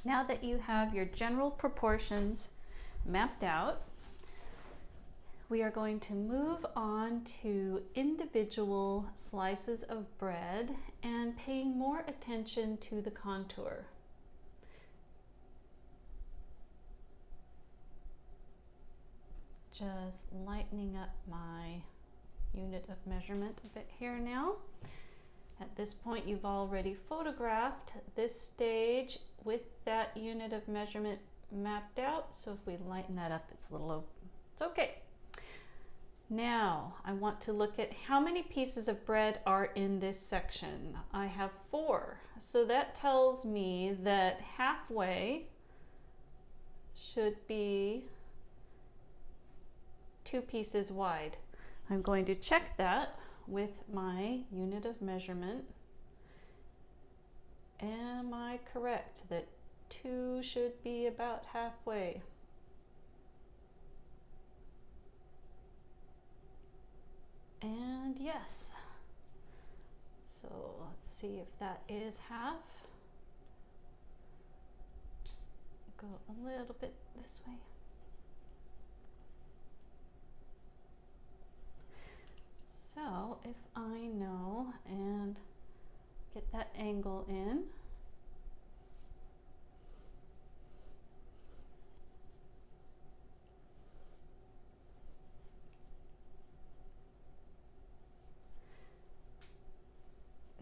Now that you have your general proportions mapped out, we are going to move on to individual slices of bread and paying more attention to the contour. Just lightening up my unit of measurement a bit here now. At this point, you've already photographed this stage with that unit of measurement mapped out. So if we lighten that up, it's okay. Now I want to look at how many pieces of bread are in this section. I have 4. So that tells me that halfway should be 2 pieces wide. I'm going to check that with my unit of measurement. Am I correct that 2 should be about halfway? And yes. So let's see if that is half. Go a little bit this way. So if I know and get that angle in,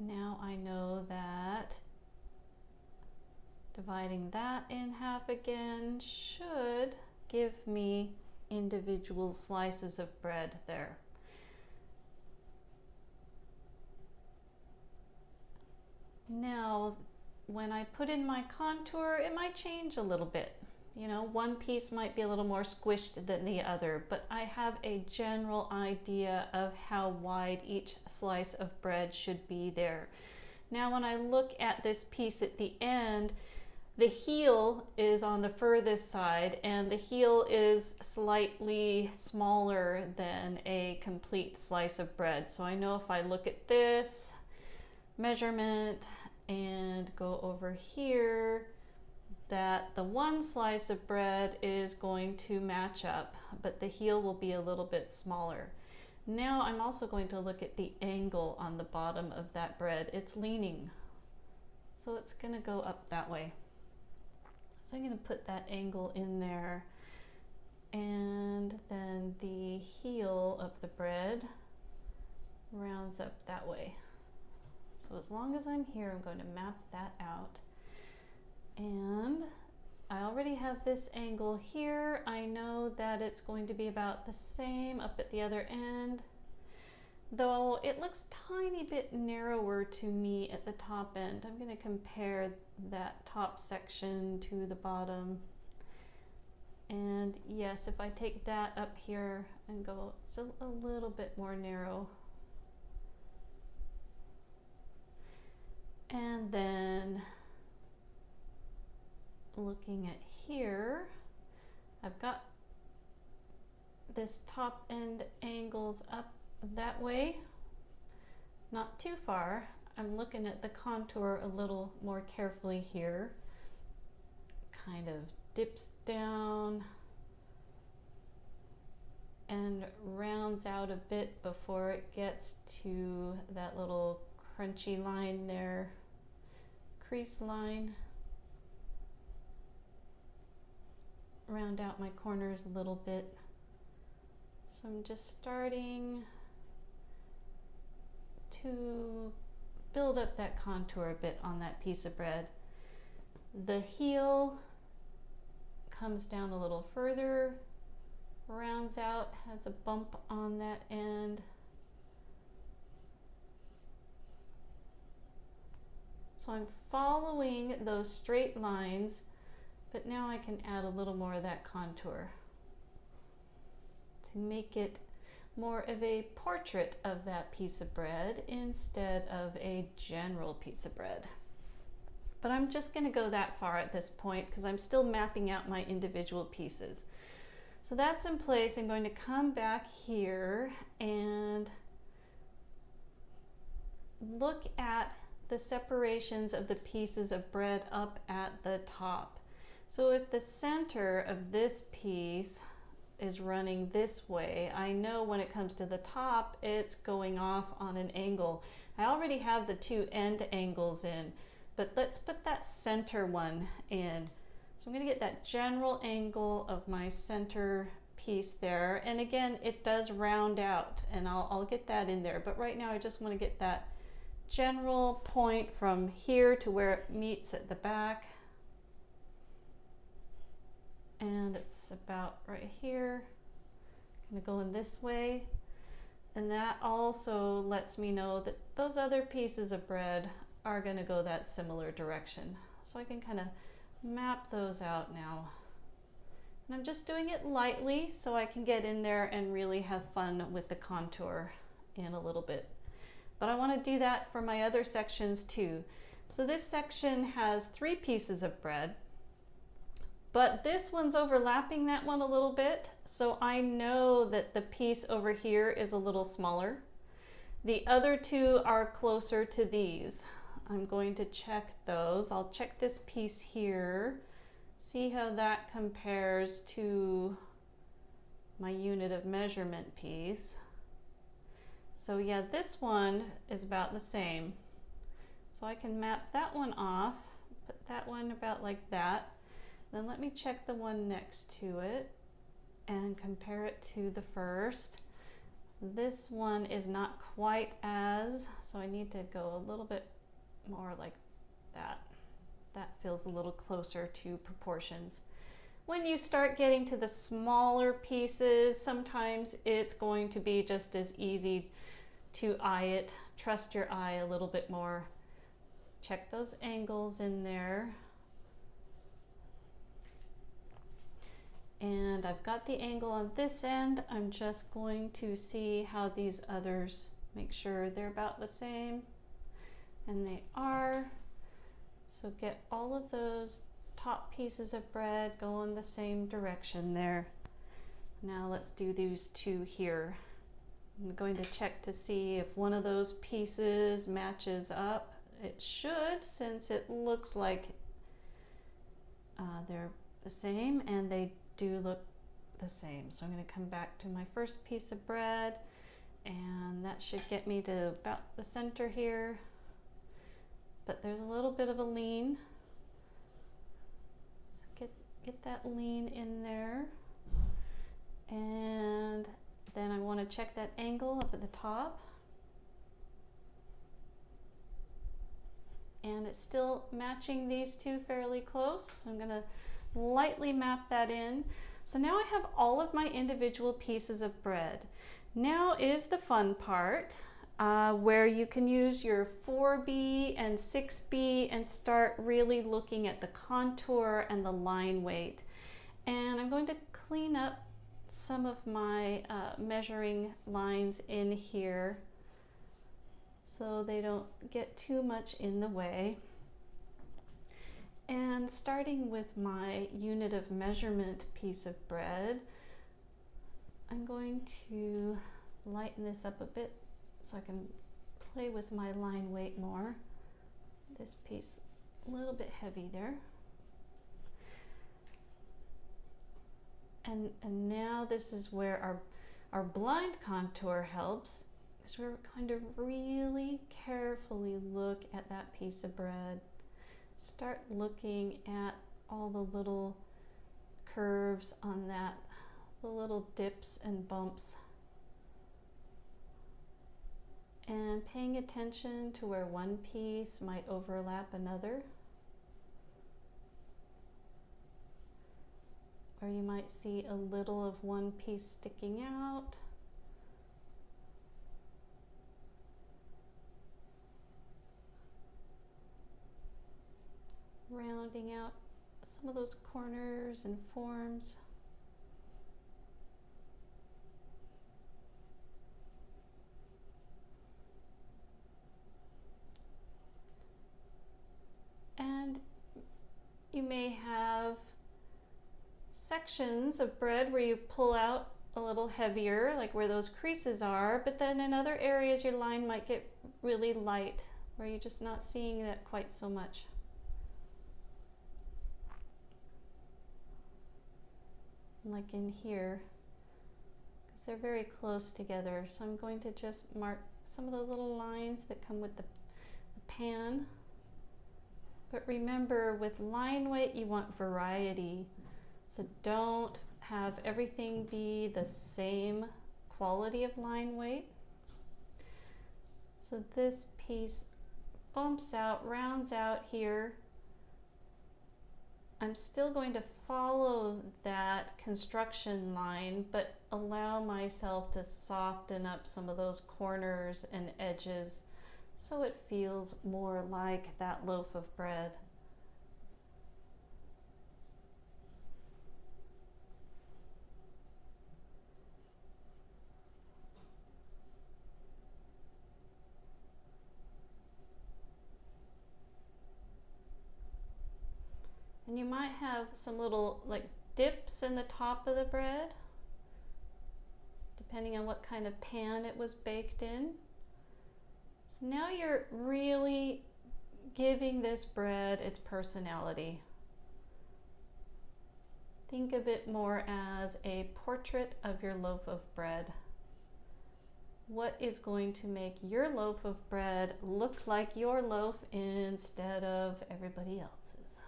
now I know that dividing that in half again should give me individual slices of bread there. Now, when I put in my contour, it might change a little bit. You know, one piece might be a little more squished than the other, but I have a general idea of how wide each slice of bread should be there. Now, when I look at this piece at the end, the heel is on the furthest side, and the heel is slightly smaller than a complete slice of bread. So I know if I look at this measurement and go over here, that the one slice of bread is going to match up, but the heel will be a little bit smaller. Now I'm also going to look at the angle on the bottom of that bread. It's leaning, so it's going to go up that way. So I'm going to put that angle in there, and then the heel of the bread rounds up that way. So as long as I'm here, I'm going to map that out. And I already have this angle here. I know that it's going to be about the same up at the other end, though it looks tiny bit narrower to me at the top end. I'm going to compare that top section to the bottom. And yes, if I take that up here and go, it's a little bit more narrow. And then looking at here, I've got this top end angles up that way, not too far. I'm looking at the contour a little more carefully here. Kind of dips down and rounds out a bit before it gets to that little crunchy line there, crease line. Round out my corners a little bit. So I'm just starting to build up that contour a bit on that piece of bread. The heel comes down a little further, rounds out, has a bump on that end. So I'm following those straight lines, but now I can add a little more of that contour to make it more of a portrait of that piece of bread instead of a general piece of bread. But I'm just going to go that far at this point because I'm still mapping out my individual pieces. So that's in place. I'm going to come back here and look at the separations of the pieces of bread up at the top. So if the center of this piece is running this way, I know when it comes to the top, it's going off on an angle. I already have the two end angles in, but let's put that center one in. So I'm going to get that general angle of my center piece there. And again, it does round out, and I'll get that in there. But right now I just want to get that general point from here to where it meets at the back. And it's about right here. I'm gonna go in this way. And that also lets me know that those other pieces of bread are gonna go that similar direction. So I can kind of map those out now. And I'm just doing it lightly so I can get in there and really have fun with the contour in a little bit. But I want to do that for my other sections too. So this section has 3 pieces of bread, but this one's overlapping that one a little bit, so I know that the piece over here is a little smaller. The other 2 are closer to these. I'm going to check those. I'll check this piece here, see how that compares to my unit of measurement piece. So yeah, this one is about the same. So I can map that one off, put that one about like that. Then let me check the one next to it and compare it to the first. This one is not quite as, so I need to go a little bit more like that. That feels a little closer to proportions. When you start getting to the smaller pieces, sometimes it's going to be just as easy to eye it. Trust your eye a little bit more. Check those angles in there. And I've got the angle on this end. I'm just going to see how these others, make sure they're about the same. And they are. So get all of those top pieces of bread going the same direction there. Now let's do these 2 here. I'm going to check to see if one of those pieces matches up. It should, since it looks like they're the same, and they do look the same. So I'm going to come back to my first piece of bread, and that should get me to about the center here. But there's a little bit of a lean. So get that lean in there. And then I want to check that angle up at the top. And it's still matching these 2 fairly close. So I'm going to lightly map that in. So now I have all of my individual pieces of bread. Now is the fun part, where you can use your 4B and 6B and start really looking at the contour and the line weight. And I'm going to clean up some of my measuring lines in here so they don't get too much in the way. And starting with my unit of measurement piece of bread, I'm going to lighten this up a bit so I can play with my line weight more. This piece a little bit heavy there. And now this is where our blind contour helps, because we're going to really carefully look at that piece of bread. Start looking at all the little curves on that, the little dips and bumps, and paying attention to where one piece might overlap another, or you might see a little of one piece sticking out. Rounding out some of those corners and forms. And you may have sections of bread where you pull out a little heavier, like where those creases are, but then in other areas your line might get really light Or are you just not seeing that quite so much? Like in here, because they're very close together. So I'm going to just mark some of those little lines that come with the pan. But remember, with line weight, you want variety. So don't have everything be the same quality of line weight. So this piece bumps out, rounds out here. I'm still going to follow that construction line, but allow myself to soften up some of those corners and edges so it feels more like that loaf of bread. And you might have some little like dips in the top of the bread, depending on what kind of pan it was baked in. So now you're really giving this bread its personality. Think of it more as a portrait of your loaf of bread. What is going to make your loaf of bread look like your loaf instead of everybody else's?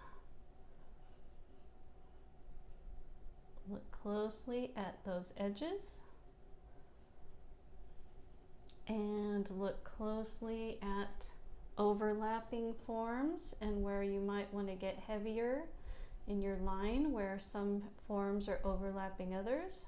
Look closely at those edges and look closely at overlapping forms and where you might want to get heavier in your line where some forms are overlapping others.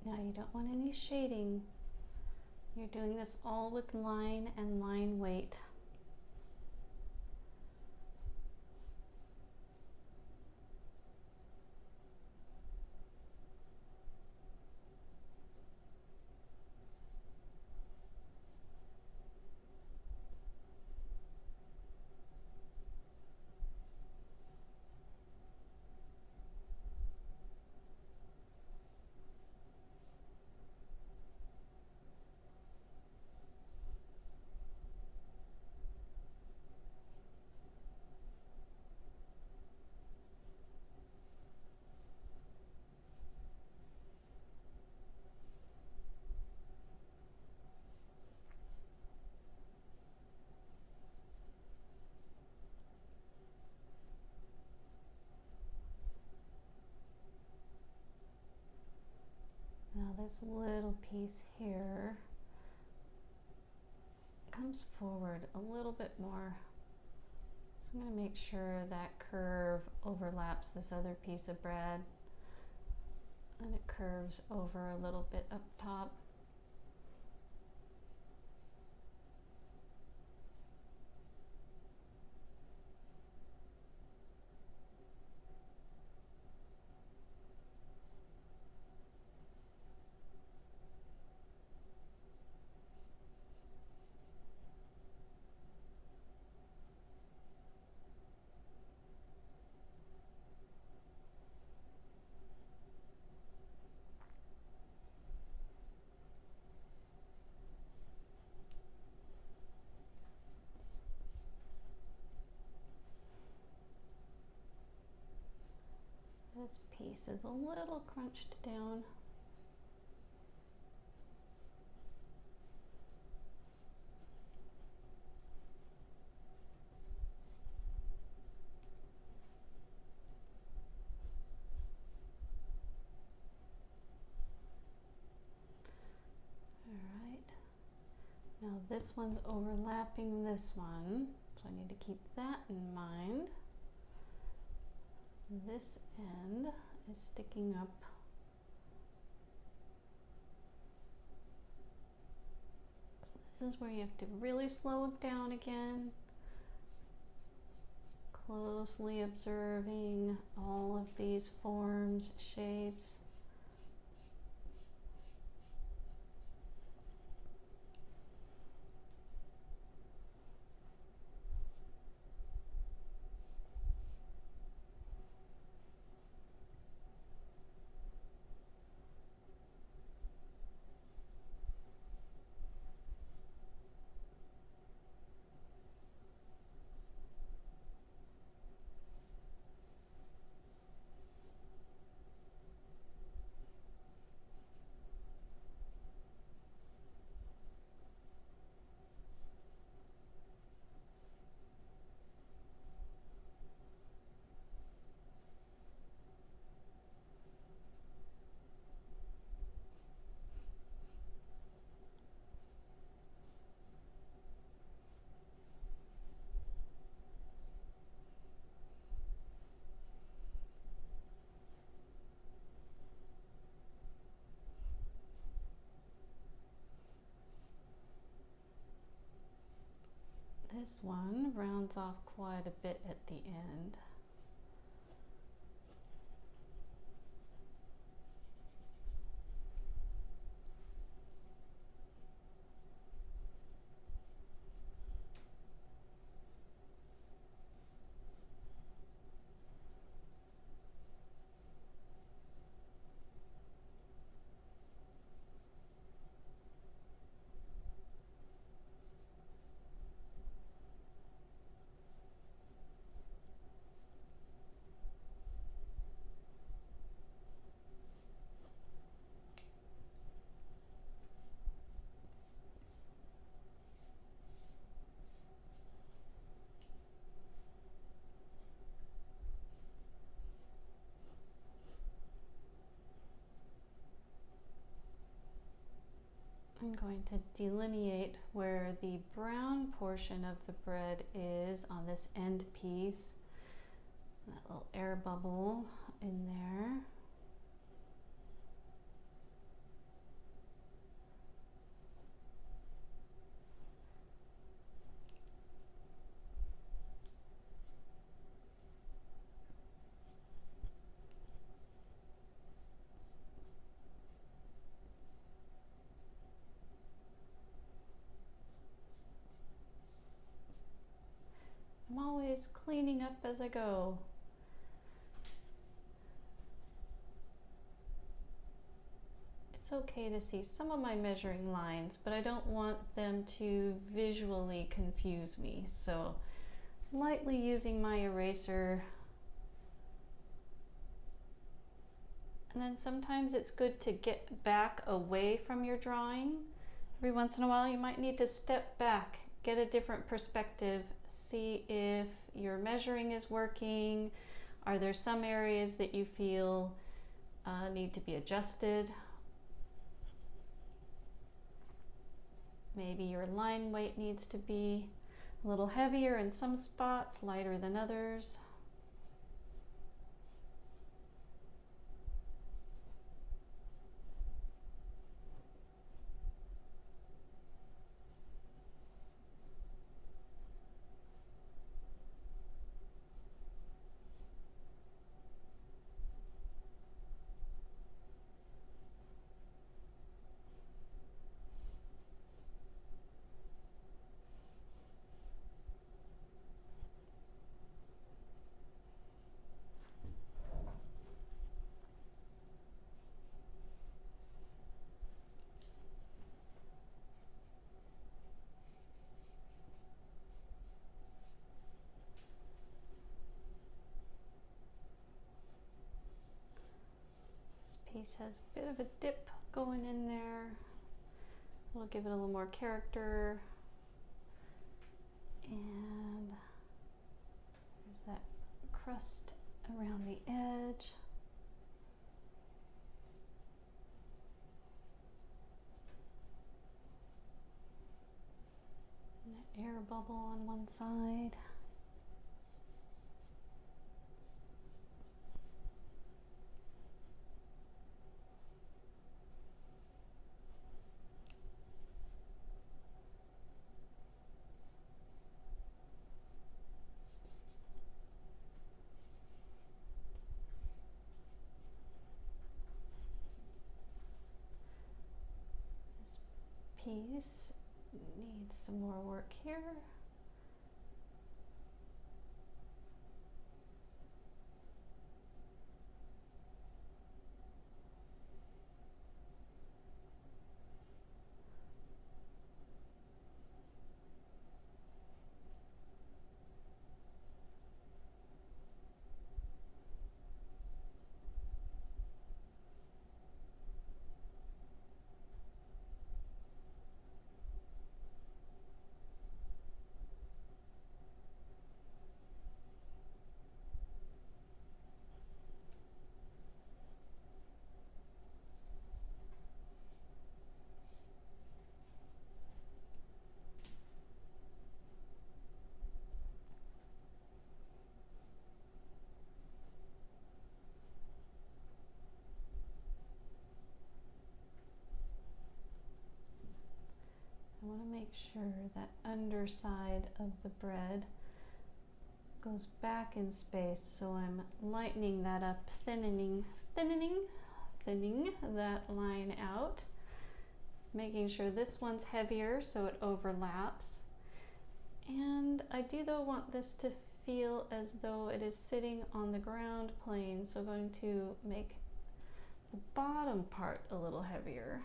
Now you don't want any shading. You're doing this all with line and line weight. Now this little piece here comes forward a little bit more. So I'm going to make sure that curve overlaps this other piece of bread and it curves over a little bit up top. This piece is a little crunched down. Now this one's overlapping this one, so I need to keep that in mind. This end is sticking up. So this is where you have to really slow it down again, closely observing all of these forms, shapes. This one rounds off quite a bit at the end. I'm going to delineate where the brown portion of the bread is on this end piece. That little air bubble in there. I'm always cleaning up as I go. It's okay to see some of my measuring lines, but I don't want them to visually confuse me. So lightly using my eraser. And then sometimes it's good to get back away from your drawing. Every once in a while you might need to step back, get a different perspective, see if your measuring is working. Are there some areas that you feel need to be adjusted? Maybe your line weight needs to be a little heavier in some spots, lighter than others. piece has a bit of a dip going in there. It'll give it a little more character. And there's that crust around the edge. And that air bubble on one side. Piece needs some more work here. I want to make sure that underside of the bread goes back in space, so I'm lightening that up, thinning that line out, making sure this one's heavier so it overlaps. And I do though want this to feel as though it is sitting on the ground plane, so I'm going to make the bottom part a little heavier.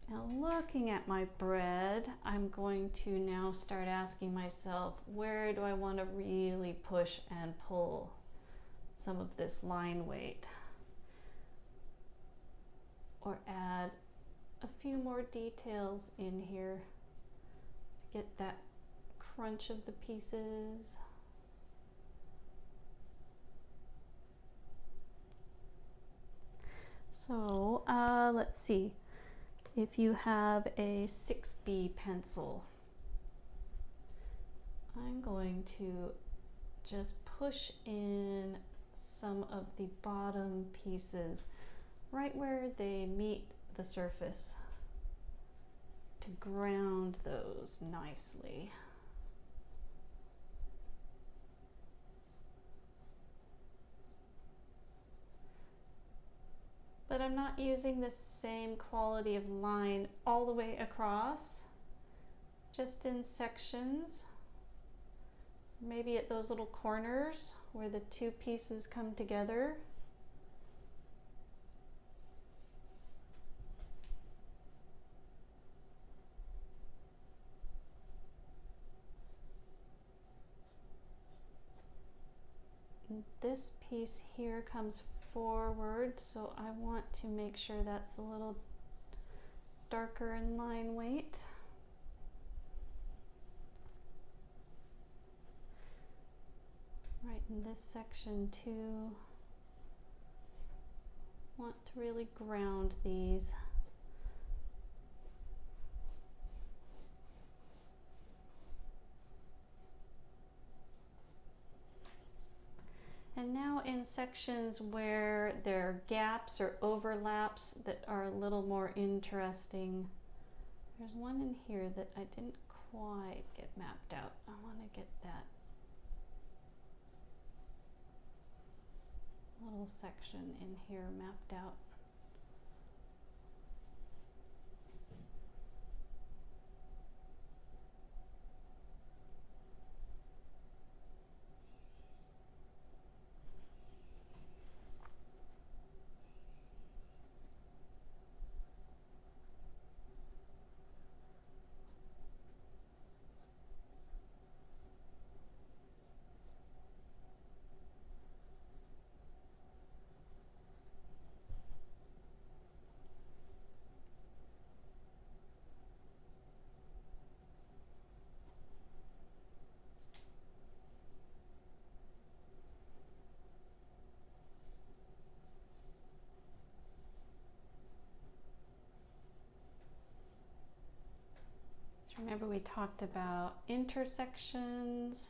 Now, looking at my bread, I'm going to now start asking myself, where do I want to really push and pull some of this line weight? Or add a few more details in here to get that crunch of the pieces. So, let's see. If you have a 6B pencil, I'm going to just push in some of the bottom pieces right where they meet the surface to ground those nicely. But I'm not using the same quality of line all the way across, just in sections, maybe at those little corners where the two pieces come together. And this piece here comes forward, so I want to make sure that's a little darker in line weight. Right in this section too, want to really ground these. And now in sections where there are gaps or overlaps that are a little more interesting, there's one in here that I didn't quite get mapped out. I want to get that little section in here mapped out. we talked about intersections,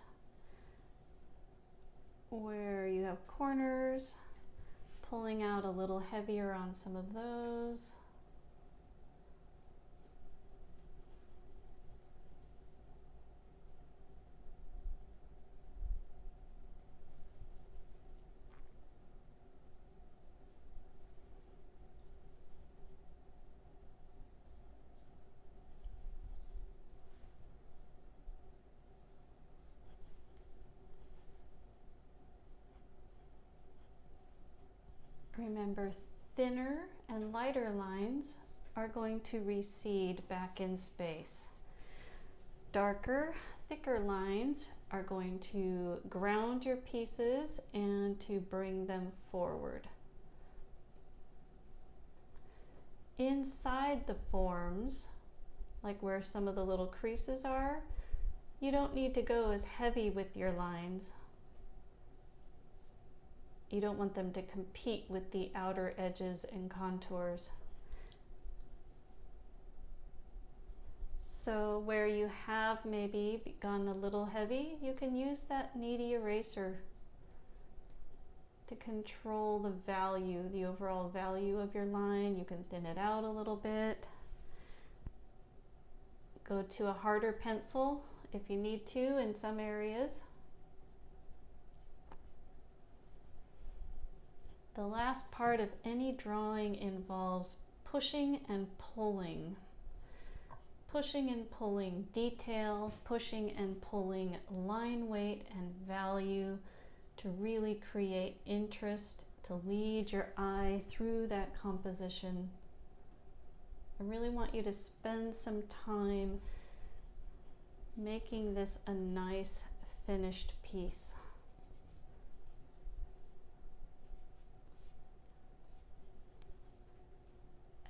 where you have corners, pulling out a little heavier on some of those. Remember, thinner and lighter lines are going to recede back in space. Darker, thicker lines are going to ground your pieces and to bring them forward. Inside the forms, like where some of the little creases are, you don't need to go as heavy with your lines. You don't want them to compete with the outer edges and contours. So where you have maybe gone a little heavy, you can use that kneady eraser to control the value, the overall value of your line. You can thin it out a little bit. Go to a harder pencil if you need to in some areas. The last part of any drawing involves pushing and pulling. Pushing and pulling detail, pushing and pulling line weight and value to really create interest, to lead your eye through that composition. I really want you to spend some time making this a nice finished piece.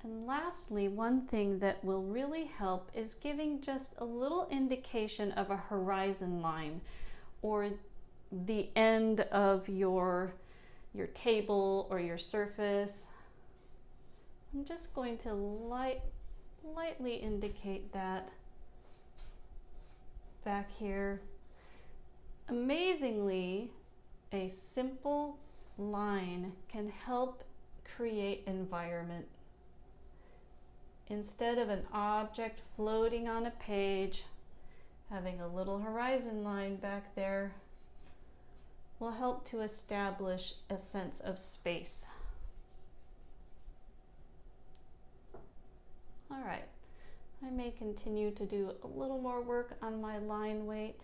And lastly, one thing that will really help is giving just a little indication of a horizon line or the end of your table or your surface. I'm just going to lightly indicate that back here. Amazingly, a simple line can help create environment. Instead of an object floating on a page, having a little horizon line back there will help to establish a sense of space. All right, I may continue to do a little more work on my line weight,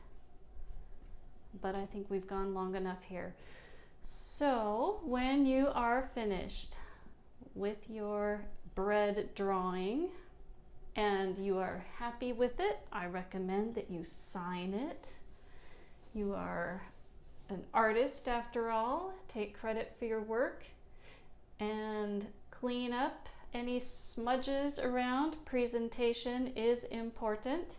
but I think we've gone long enough here. So when you are finished with your bread drawing and you are happy with it, I recommend that you sign it. You are an artist after all. Take credit for your work and clean up any smudges around. Presentation is important.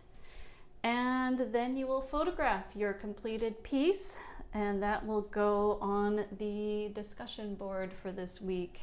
And then you will photograph your completed piece, and that will go on the discussion board for this week.